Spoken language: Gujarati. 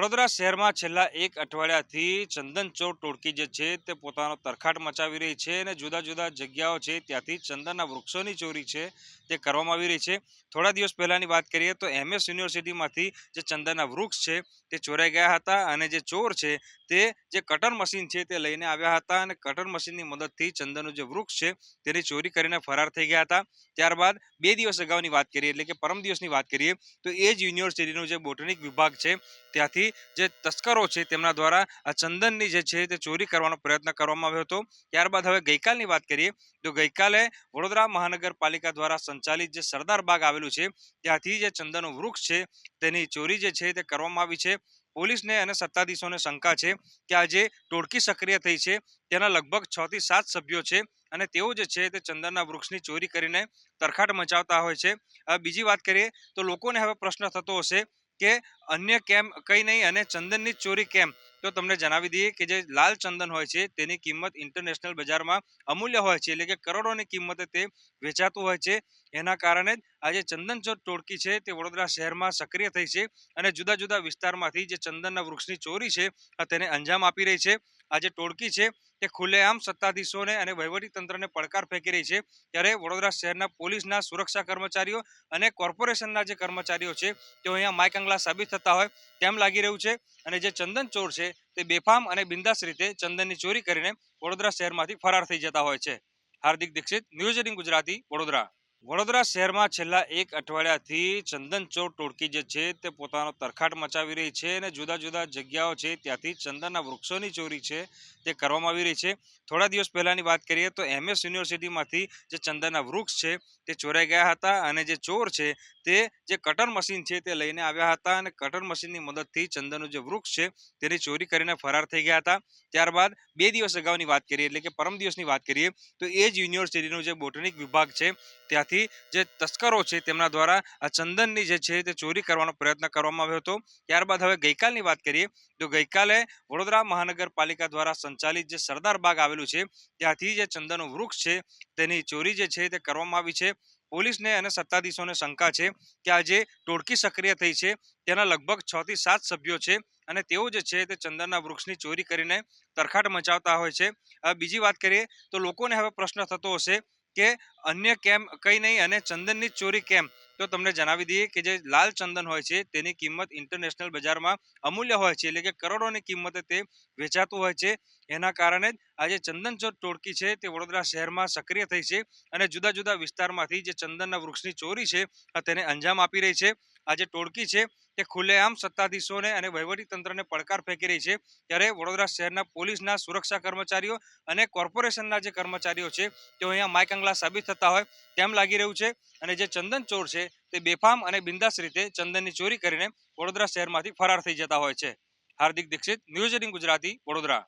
વડોદરા શહેરમાં છેલ્લા એક અઠવાડિયાથી ચંદનચોર ટોળકી જે છે તે પોતાનો તરખાટ મચાવી રહી છે અને જુદા જુદા જગ્યાઓ છે ત્યાંથી ચંદનના વૃક્ષોની ચોરી છે તે કરવામાં આવી રહી છે. થોડા દિવસ પહેલાની વાત કરીએ તો MS યુનિવર્સિટીમાંથી જે ચંદનના વૃક્ષ છે તે ચોરાઈ ગયા હતા અને જે ચોર છે તે જે કટર મશીન છે તે લઈને આવ્યા હતા અને કટર મશીનની મદદથી ચંદનનું જે વૃક્ષ છે તેની ચોરી કરીને ફરાર થઈ ગયા હતા. ત્યારબાદ 2 દિવસ અગાઉની વાત કરીએ એટલે કે પરમ દિવસની વાત કરીએ તો એ જ યુનિવર્સિટીનું જે બોટનિક વિભાગ છે ત્યાંથી જે તસ્કરો છે તેમના દ્વારા આ ચંદનની જે છે તે ચોરી કરવાનો પ્રયત્ન કરવામાં આવ્યો હતો. ત્યારબાદ હવે ગઈકાલની વાત કરીએ તો ગઈકાલે વડોદરા મહાનગરપાલિકા દ્વારા સંચાલિત જે સરદાર બાગ આવેલું છે ત્યાંથી જે ચંદનનું વૃક્ષ છે તેની ચોરી જે છે તે કરવામાં આવી છે. પોલીસને અને સત્તાધીશોને શંકા છે કે આ જે ટોળકી સક્રિય થઈ છે તેના લગભગ 6 થી 7 સભ્યો છે અને તેઓ જે છે તે ચંદનના વૃક્ષની ચોરી કરીને તરખાટ મચાવતા હોય છે. બીજી વાત કરીએ તો લોકોને હવે પ્રશ્ન થતો હશે કે અન્ય કેમ કંઈ નહીં અને ચંદનની જ ચોરી કેમ? તો તમને જણાવી દઈએ કે જે લાલ ચંદન હોય છે તેની કિંમત ઇન્ટરનેશનલ બજારમાં અમૂલ્ય હોય છે એટલે કે કરોડોની કિંમતે તે વેચાતું હોય છે. એના કારણે જ આજે ચંદનચોર ટોળકી છે તે વડોદરા શહેરમાં સક્રિય થઈ છે અને જુદા જુદા વિસ્તારમાંથી જે ચંદનના વૃક્ષની ચોરી છે તેને અંજામ આપી રહી છે. આ જે ટોળકી છે તે ખુલ્લેઆમ સત્તાધીશોને અને વહીવટીતંત્રને પડકાર ફેંકી રહી છે. ત્યારે વડોદરા શહેરના પોલીસના સુરક્ષા કર્મચારીઓ અને કોર્પોરેશનના જે કર્મચારીઓ છે તેઓ અહીંયા માયકંગલા સાબિત થતા હોય તેમ લાગી રહ્યું છે અને જે ચંદન ચોર છે તે બેફામ અને બિંદાસ રીતે ચંદનની ચોરી કરીને વડોદરા શહેરમાંથી ફરાર થઈ જતા હોય છે. હાર્દિક દીક્ષિત, ન્યૂઝ 18 ગુજરાતી, વડોદરા. વડોદરા શહેરમાં છેલ્લા એક અઠવાડિયાથી ચંદનચોર ટોળકી જે છે તે પોતાનો તરખાટ મચાવી રહી છે અને જુદા જુદા જગ્યાઓ છે ત્યાંથી ચંદનના વૃક્ષોની ચોરી છે તે કરવામાં આવી રહી છે. થોડા દિવસ પહેલાની વાત કરીએ તો MS યુનિવર્સિટીમાંથી જે ચંદનના વૃક્ષ છે તે ચોરાઈ ગયા હતા અને જે ચોર છે તે જે કટર મશીન છે તે લઈને આવ્યા હતા અને કટર મશીનની મદદથી ચંદનનું જે વૃક્ષ છે તેની ચોરી કરીને ફરાર થઈ ગયા હતા. ત્યારબાદ 2 દિવસ અગાઉની વાત કરીએ એટલે કે પરમ દિવસની વાત કરીએ તો એ જ યુનિવર્સિટીનું જે બોટનિક વિભાગ છે ત્યાંથી જે તસ્કરો છે તેમના દ્વારા આ ચંદનની જે છે તે ચોરી કરવાનો પ્રયત્ન કરવામાં આવ્યો હતો. ત્યારબાદ હવે ગઈકાલની વાત કરીએ તો ગઈકાલે વડોદરા મહાનગરપાલિકા દ્વારા સંચાલિત જે સરદાર બાગ આવેલું છે ત્યાંથી જે ચંદનનું વૃક્ષ છે તેની ચોરી જે છે તે કરવામાં આવી છે. પોલીસને અને સત્તાધીશોને શંકા છે કે આ જે ટોળકી સક્રિય થઈ છે તેના લગભગ 6 થી 7 સભ્યો છે અને તેઓ જે છે તે ચંદનના વૃક્ષની ચોરી કરીને તરખાટ મચાવતા હોય છે. બીજી વાત કરીએ તો લોકોને હવે પ્રશ્ન થતો હશે કે અન્ય કેમ કંઈ નહીં અને ચંદનની જ ચોરી કેમ? તો તમને જણાવી દઈએ કે જે લાલ ચંદન હોય છે તેની કિંમત ઇન્ટરનેશનલ બજારમાં અમૂલ્ય હોય છે એટલે કે કરોડોની કિંમતે તે વેચાતું હોય છે. એના કારણે જ આજે ચંદનચોર ટોળકી છે તે વડોદરા શહેરમાં સક્રિય થઈ છે અને જુદા જુદા વિસ્તારમાંથી જે ચંદનના વૃક્ષની ચોરી છે તેને અંજામ આપી રહી છે. આ જે ટોળકી છે તે ખુલ્લેઆમ સત્તાધીશોને અને વહીવટીતંત્રને પડકાર ફેંકી રહી છે. ત્યારે વડોદરા શહેરના પોલીસના સુરક્ષા કર્મચારીઓ અને કોર્પોરેશનના જે કર્મચારીઓ છે તેઓ અહીંયા માયકંગલા સાબિત થતા હોય તેમ લાગી રહ્યું છે અને જે ચંદન ચોર છે તે બેફામ અને બિંદાસ રીતે ચંદનની ચોરી કરીને વડોદરા શહેરમાંથી ફરાર થઈ જતા હોય છે. હાર્દિક દીક્ષિત, ન્યૂઝ 18 ગુજરાતી, વડોદરા.